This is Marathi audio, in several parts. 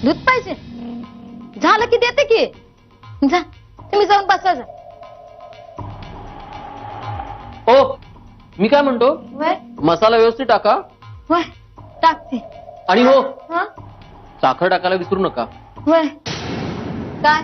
दूध पाहिजे? झालं की देते की. जा तुम्ही जाऊन बसा जा. हो मी काय म्हणतो, वय मसाला व्यवस्थित टाका. वय टाकते. आणि हो हा साखर टाकायला विसरू नका. वय काय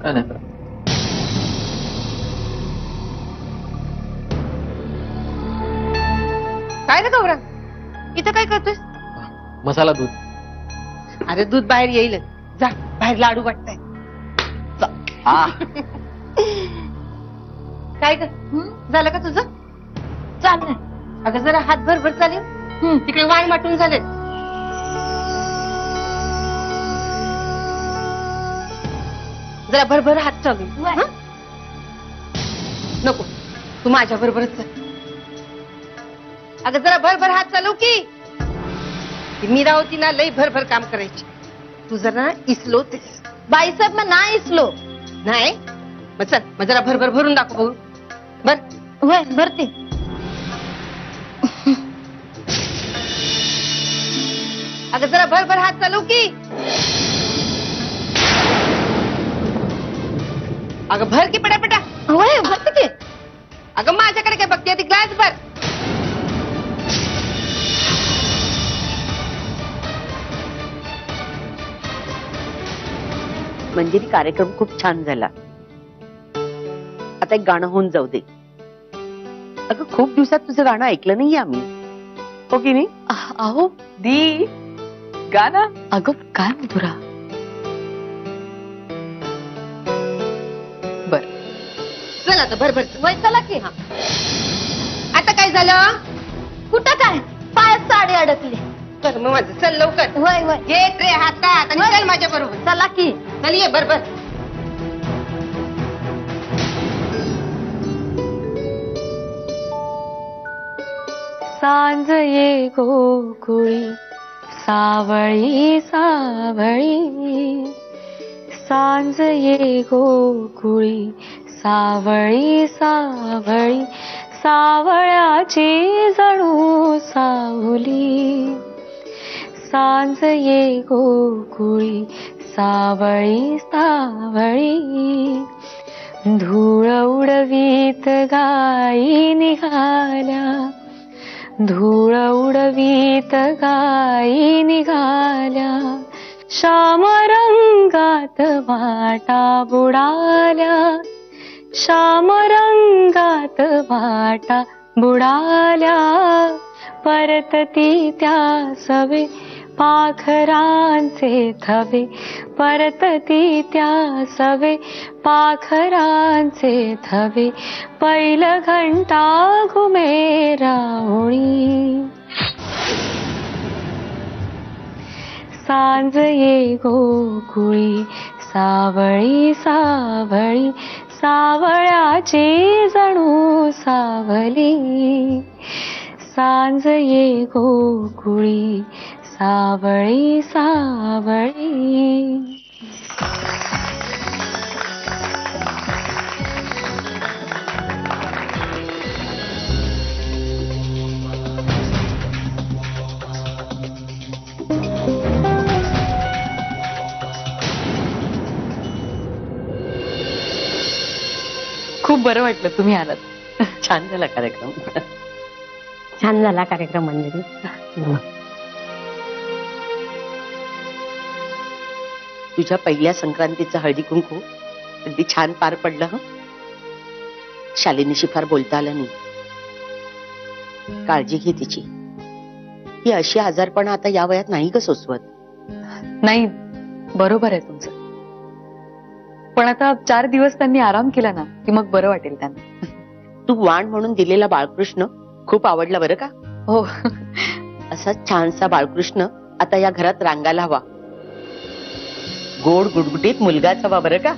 काय नाही. काय रे गौरा, इथं काय करतोय? मसाला दूध. अरे दूध बाहेर येईल. जा बाहेर लाडू वाटताय. हा काय ग, झालं का तुझं? चाललंय. अगं जरा हात भर चालेल. तिकडे वाण वाटून झाले. जरा भरभर हात चालू. वय. हं? नको, तू माझ्या बरोबरच चल. अगं जरा भरभर हात चालू की. ती मीरा होती ना, लई भरभर काम करायची. तू जरा इसलो ते. बाईसाहेब मग नाही इसलो. नाही मग चल, मग जरा भरभर भरून दाखव बघू. बर वय भरते. अगं जरा भरभर हात चालू की. अगं भर की पटापटा. वय भरते की. अगं माझ्याकडे काय बघते, ती ग्लास भर. मंजिरी, कार्यक्रम खूप छान झाला. आता एक गाणं होऊन जाऊ दे. अगं खूप दिवसात तुझं गाणं ऐकलं नाहीये आम्ही, हो की नाही? अहो दी गाणं. अगं काय मधुरा. बर चल आता भरभर. वय चला की. आता काय झालं? कुठं काय पायात साडी अडकली. कर मग माझं, चल लवकर. वय वय घे ट्रे हातात आणि चल माझ्या बरोबर. चला की. चल ये बरोबर. सांज ये गोकुळी सावळी सावळी. सांज ये गोकुळी सावळी सावळी. सावळ्याची जणू सावली. सांज ये गोकुळी सावळी सावळी. धूळ उडवीत गाई निघाल्या. धूळ उडवीत गाई निघाल्या. श्याम रंगात वाटा बुडाल्या. श्याम रंगात वाटा बुडाल्या. परतती त्या सवे पाखरांचे थवे. परतती त्या सवे पाखरांचे थवे. पैल घंटा घुमे राहुणी. सांज ये गोकुळी सावळी सावळी. सावळ्याची जणू सावली. सांज ये गोकुळी सावळी सावळी. खूप बरं वाटलं तुम्ही आलात. छान झाला कार्यक्रम. छान झाला कार्यक्रम मंजिरी. तुझ्या पहिल्या संक्रांतीचं हळदी कुंकू अगदी छान पार पडलं. हं, शालिनीशी फार बोलता आलं नाही. काळजी घे तिची. ही अशी आजारपणा आता या वयात नाही ग सोसवत. नाही, बरोबर आहे तुमचं. पण आता 4 दिवस त्यांनी आराम केला ना की मग बरं वाटेल त्यांना. तू वाण म्हणून दिलेला बाळकृष्ण खूप आवडला बरं का. हो. असा छानसा बाळकृष्ण आता या घरात रांगायला हवा. गोड गुडगुटीत मुलगाच हवा बरं का.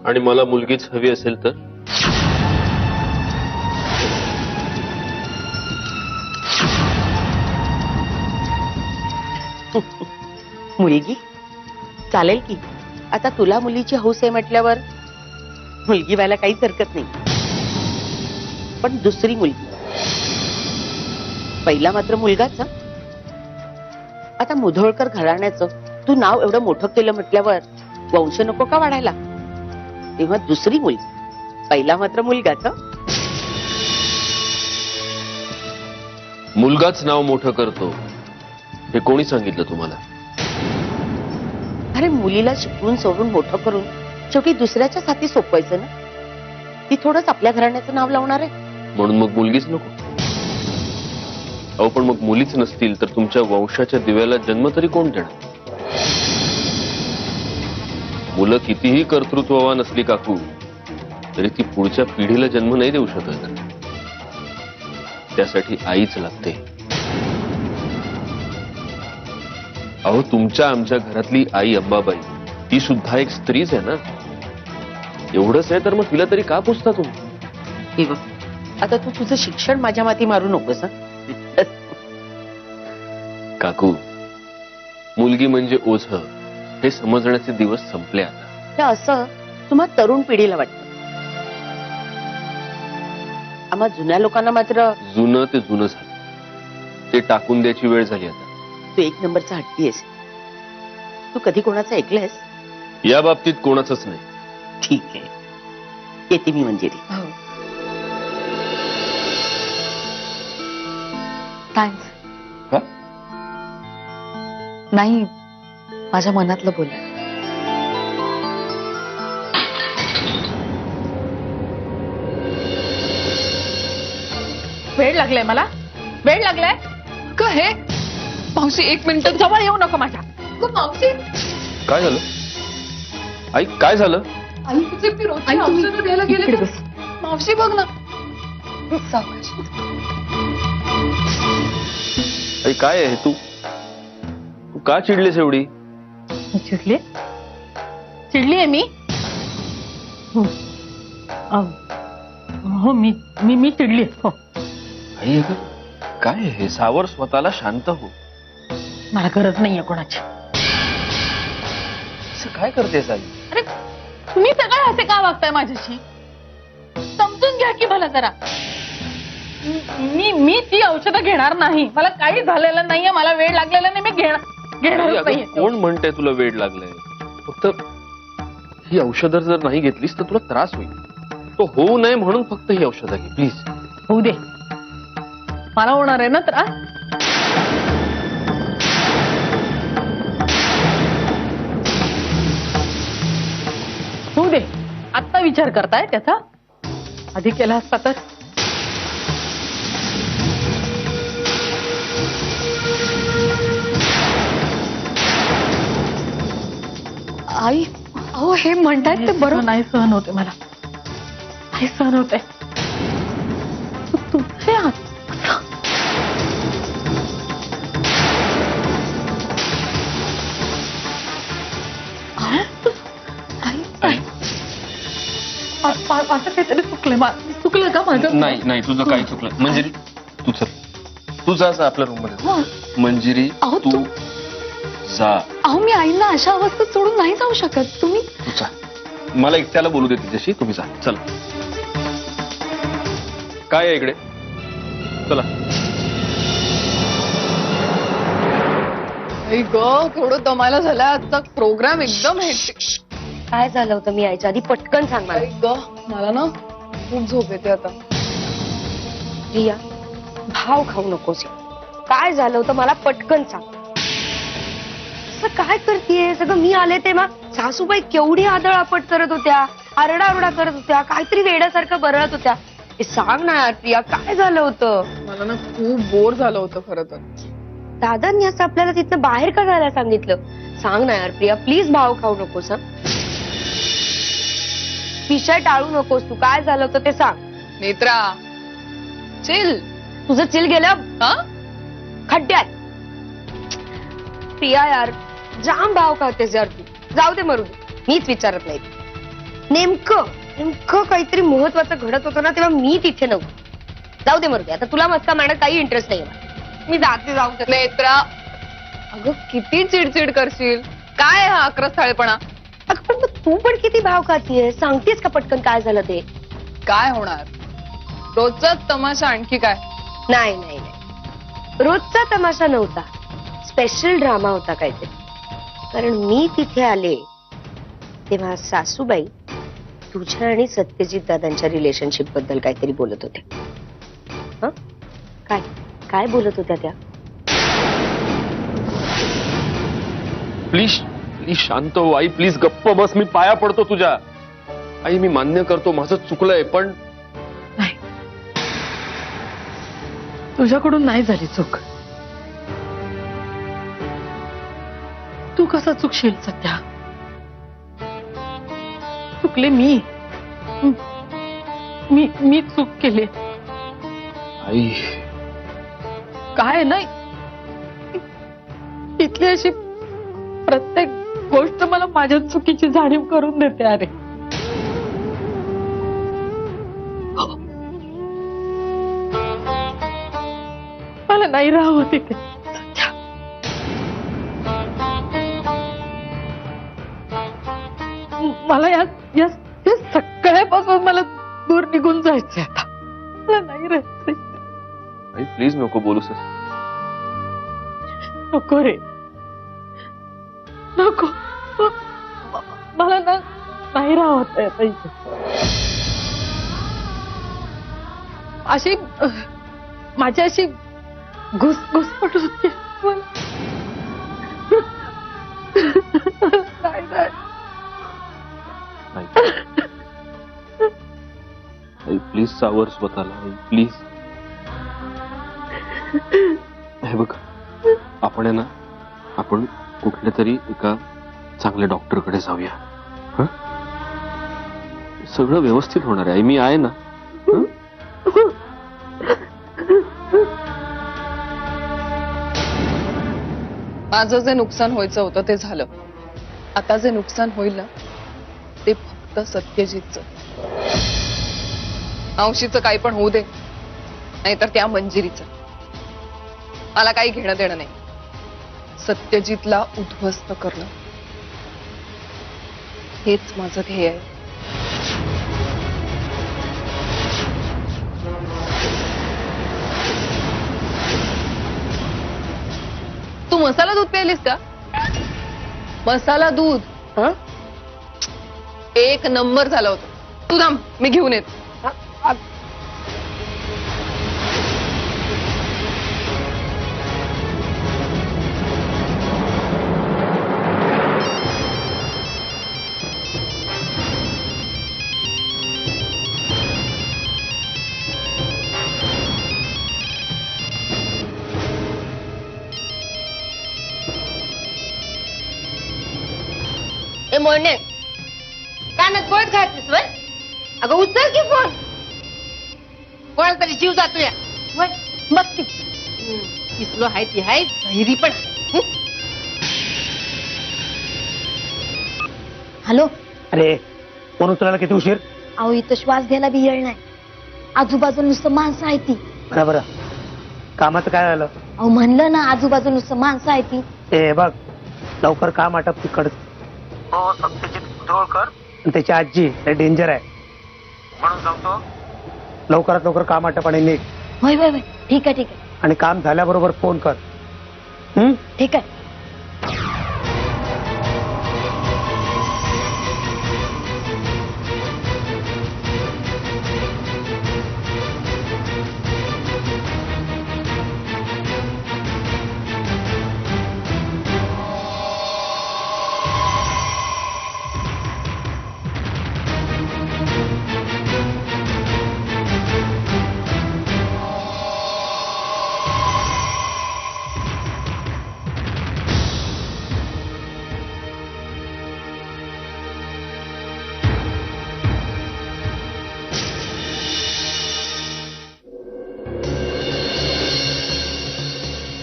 आणि मला मुलगीच हवी असेल तर? मुलगी चालेल की. आता तुला मुलीची हौस आहे म्हटल्यावर मुलगी व्हायला काहीच हरकत नाही. पण दुसरी मुलगी. पहिला मात्र मुलगाच. आता मुधोळकर घराण्याचं तू नाव एवढं मोठं केलं म्हटल्यावर वंश नको का वाढायला? तेव्हा दुसरी मुलगी, पहिला मात्र मुलगाच. मुलगाच नाव मोठं करतो हे कोणी सांगितलं तुम्हाला? अरे मुलीला शिकवून सोडून मोठं करून शेवटी दुसऱ्याच्या हाती सोपवायचं ना. ती थोडंच आपल्या घराण्याचं नाव लावणार आहे. म्हणून मग मुलगीच नको? अहो पण मग मुलीच नसतील तर तुमच्या वंशाच्या दिव्याला जन्म तरी कोण देणार? मुलं कितीही कर्तृत्ववान असली काकू तरी ती पुढच्या पिढीला जन्म नाही देऊ शकत. त्यासाठी आईच लागते. अहो तुमच्या आमच्या घरातली आई अंबाबाई ती सुद्धा एक स्त्रीच आहे ना. एवढंच आहे तर मग तिला तरी का पुसता तुम्ही? हे बघ, आता तू तुझं शिक्षण माझ्या माती मारू नकोस हं? काकू मुलगी म्हणजे ओझं हे समजण्याचे दिवस संपले आता. हे असं तुम्हा तरुण पिढीला वाटतं. आम्हा जुन्या लोकांना मात्र जुनं ते जुनं झालं. ते टाकून द्यायची वेळ झाली आता. तू एक नंबरचा हट्टी आहेस. तू कधी कोणाचं ऐकलंयस? या बाबतीत कोणाचंच नाही. ठीक आहे, येते मी मंजिरी. थँक्स. का? नाही, माझ्या मनातलं बोल. वेळ लागलाय मला, वेळ लागलाय का? हे मावशी एक मिनिट जवळ येऊ नको माझ्या. मावशी काय झालं? आई काय झालं? आई तुझे मी रोजची औषधं घ्यायला गेले तर. मावशी बघ ना. सावकाश. आई काय आहे तू? तू का चिडलीस एवढी? चिडली चिडली आहे मी? हो मी मी मी चिडली. हो आई अगं काय हे? सावर स्वतःला, शांत हो. मला गरज नाहीये कोणाची. असं काय करतेस आई? अरे तुम्ही सगळे असे का वागताय माझ्याशी? समजून घ्या की मला जरा. मी मी ती औषधं घेणार नाही. मला काही झालेलं नाहीये, मला वेळ लागलेला नाही, मी घेणारच नाहीये. कोण म्हणते तुला वेळ लागलाय? फक्त ही औषधं जर नाही घेतलीस तर तुला त्रास होईल. तो होऊ नये म्हणून फक्त ही औषधं घे प्लीज. होऊ दे, मला होणार आहे ना त्रास. होऊ दे. आत्ता विचार करताय त्याचा? आधी केला असता तर. आई, अहो हे म्हणतायत ते बरोबर. नाही सहन होते मला, नाही सहन होते. तुझे हात असं काहीतरी चुकलं का माझं? नाही नाही तुझं काही चुकलं. मंजिरी तू चल, तू जा आपल्या रूम मध्ये. मंजिरी अहो, तू जा. अहो मी आईंना अशा अवस्थेत सोडून नाही जाऊ शकत. तुम्ही तू जा. मला एकट्याला बोलू दे तिच्याशी. तुम्ही जा. चल. काय आहे इकडे? चला. थोडं दमायला झाला आजचा प्रोग्राम एकदम हेक्टिक. काय झालं होतं मी यायच्या आधी पटकन सांग मला. मला ना खूप झोप येते आता. रिया, भाव खाऊ नकोस. काय झालं होतं मला पटकन सांग. असं काय करतेय? सगळं मी आले तेव्हा सासूबाई केवढी आदळआपट करत होत्या, आरडाओरडा करत होत्या, काहीतरी वेड्यासारखं बरळत होत्या. हे सांग ना यार प्रिया, काय झालं होतं? मला ना खूप बोर झालं होतं खरं तर. दादांनी असं आपल्याला तिथनं बाहेर का जायला सांगितलं? सांग ना यार प्रिया, प्लीज भाव खाऊ नकोस. विषय टाळू नकोस तू. काय झालं होतं ते सांग. नेत्रा चिल. तुझं चिल गेलं खड्ड्यात. प्रिया यार, जाम भाव खातेस यार तू. जाऊ दे, मरू दे, मीच विचारत नाही. नेमकं काहीतरी महत्वाचं घडत होतं ना तेव्हा मी तिथे नव्हतो. जाऊ दे, मरू दे. आता तुला मस्का मारण्यात काही इंटरेस्ट नाही. मी जाते. जाऊ दे. नेत्रा, अगं किती चिडचिड करशील? काय हा अक्रस्थाळेपणा? अगं पण मग तू पण किती भाव खातीये? सांगतेस का पटकन काय झालं ते? काय होणार? रोजचाच तमाशा. आणखी काय? नाही नाही नाही, रोजचा तमाशा नव्हता. स्पेशल ड्रामा होता काहीतरी. कारण मी तिथे आले तेव्हा सासूबाई तुझ्या आणि सत्यजित दादांच्या रिलेशनशिप बद्दल काहीतरी बोलत होते. हं? काय काय बोलत होत्या त्या? प्लीज प्लीज शांत हो आई, प्लीज गप्प बस, मी पाया पडतो तुझ्या. आई मी मान्य करतो माझं चुकलंय, पण नाही, तुझ्याकडून नाही झाली चूक. तू कसा चुकशील सध्या? चुकले मी. मी चूक केली. आई काय नाही, इथली अशी प्रत्येक गोष्ट मला माझ्या चुकीची जाणीव करून देते. अरे मला नाही राहावं तिथे. मला या सगळ्यापासून मला दूर निघून जायचंय आता. मला नाही राहायचंय. आई प्लीज नको बोलूस. नको रे, नको. मला ना नाही राहत आता इथे. अशी माझी अशी घुसपट होती. नाही. आई प्लीज सावर स्वतःला. आई प्लीज. हे बघ, आपण आहे ना, आपण कुठल्या तरी एका चांगल्या डॉक्टरकडे जाऊया. हं? सगळं व्यवस्थित होणार आहे. आई मी आहे ना. हं? माझं जे नुकसान व्हायचं होतं ते झालं. आता जे नुकसान होईल ना ते फक्त सत्यजितचं. मावशीचं काही पण होऊ दे, नाहीतर त्या मंजिरीचं. मला काही घेणं देणं नाही. सत्यजितला उद्ध्वस्त करणं हेच माझं ध्येय आहे. तू मसाला दूध प्यायलीस का? मसाला दूध. हं? एक नंबर झालं होतं. तू थांब, मी घेऊन येत. ए मोरणे, कानात गोळत घातलीस वय? अगं उचल की फोन. कोणाला तरी जीव जातो या. वय बघ की. किसलो हाय ती हाय, बहिरी पण. हॅलो. अरे फोन उचलायला किती उशीर? अहो इथं श्वास घ्यायला बी येळ नाही. आजूबाजूला नुसतं माणसं आहे ती. बरं कामाचं काय झालं? अहो म्हणलं ना, आजूबाजूला नुसतं माणसं आहे ती. ते बघ, लवकर काम आटप तिकड. हो सत्यजित उधळकर आणि त्याची आजी डेंजर आहे म्हणून सांगतो. लवकरात लवकर काम आटप आणि नीट. होय होय होय, ठीक आहे ठीक आहे. आणि काम झाल्याबरोबर फोन कर. ठीक आहे.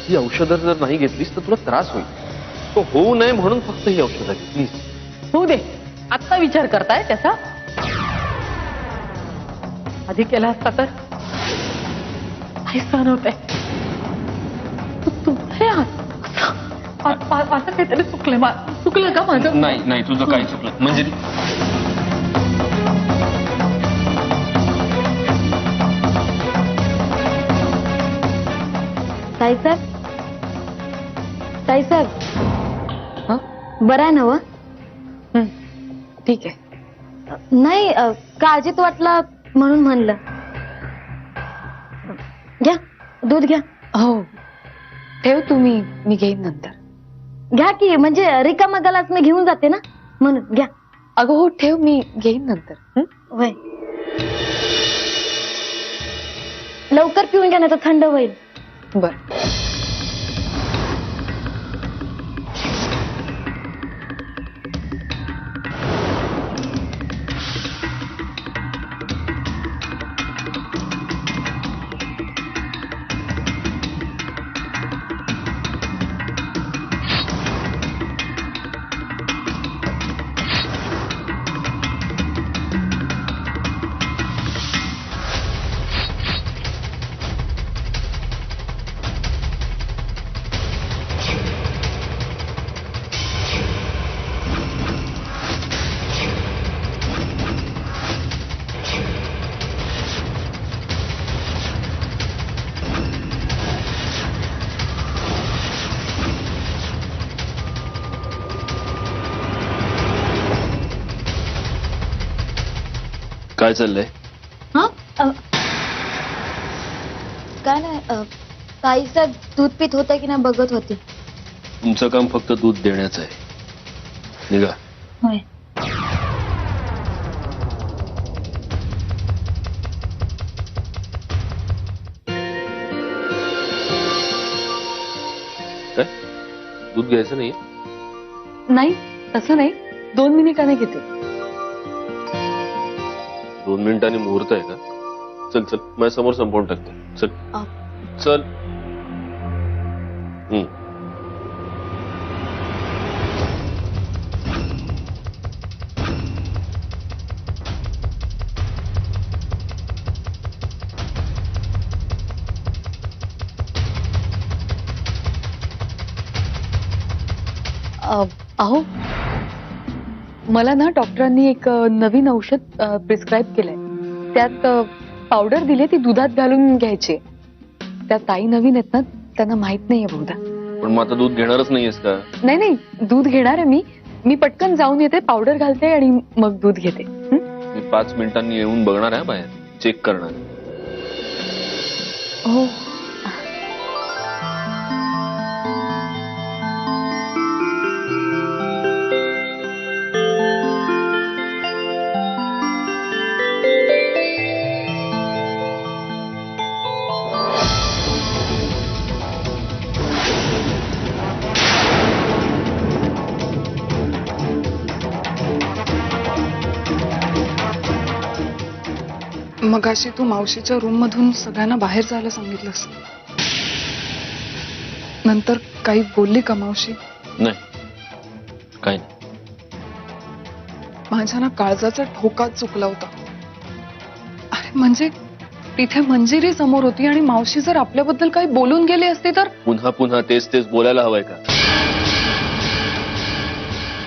ही औषधं जर नाही घेतलीस तर तुला त्रास होईल. तो होऊ नये म्हणून फक्त ही औषधं घे प्लीज. होऊ दे. आत्ता विचार करताय त्याचा? आधी केला असता तर काही सहन होत आहे. असं काहीतरी चुकलं का माझं? नाही नाही, तुझं काही चुकलं म्हणजे ताई साहेब हं? बरं आहे ना व? ठीक आहे. नाही काळजीत वाटला म्हणून म्हणलं. घ्या दूध घ्या. हो ठेव तुम्ही, मी घेईन नंतर. घ्या की, म्हणजे रिकामा गलास मी घेऊन जाते ना म्हणून. घ्या. अगं हो ठेव, मी घेईन नंतर. हं? वय लवकर पिऊन घ्या, नाही तर थंड होईल. बर. काय चाललंय? हा काय नाही ताई साहेब दूध पित होता की नाही बघत होते. तुमचं काम फक्त दूध देण्याचं आहे. निघा. होय. काय दूध घ्यायचं नाही? नाही तसं नाही, 2 मिनिटाने घेते. 2 मिनिटांनी मुहूर्त आहे का? चल चल, माझ्या समोर संपवून टाकतो. चल चल. अहो मला ना डॉक्टरांनी एक नवीन औषध प्रिस्क्राईब केलंय. त्यात पावडर दिली, ती दुधात घालून घ्यायची. त्या ताई नवीन आहेत ना, त्यांना माहित नाहीये बहुधा. पण मग आता दूध घेणारच नाहीयेस का? नाही नाही, दूध घेणार आहे मी पटकन जाऊन येते, पावडर घालते आणि मग दूध घेते. मी 5 मिनिटांनी येऊन बघणार आहे बाहेर, चेक करणार. हो. मगाशी तू मावशीच्या रूम मधून सगळ्यांना बाहेर जायला सांगितलंस, नंतर काही बोलली का मावशी? नाही, काही नाही. माझ्या ना काळजाचा ठोका चुकला होता. अरे म्हणजे तिथे मंजिरी समोर होती आणि मावशी जर आपल्याबद्दल काही बोलून गेली असते तर. पुन्हा पुन्हा तेच तेच बोलायला हवंय का?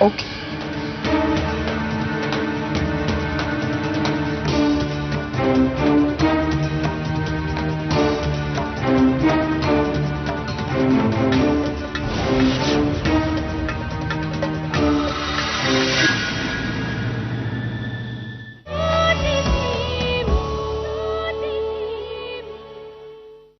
ओके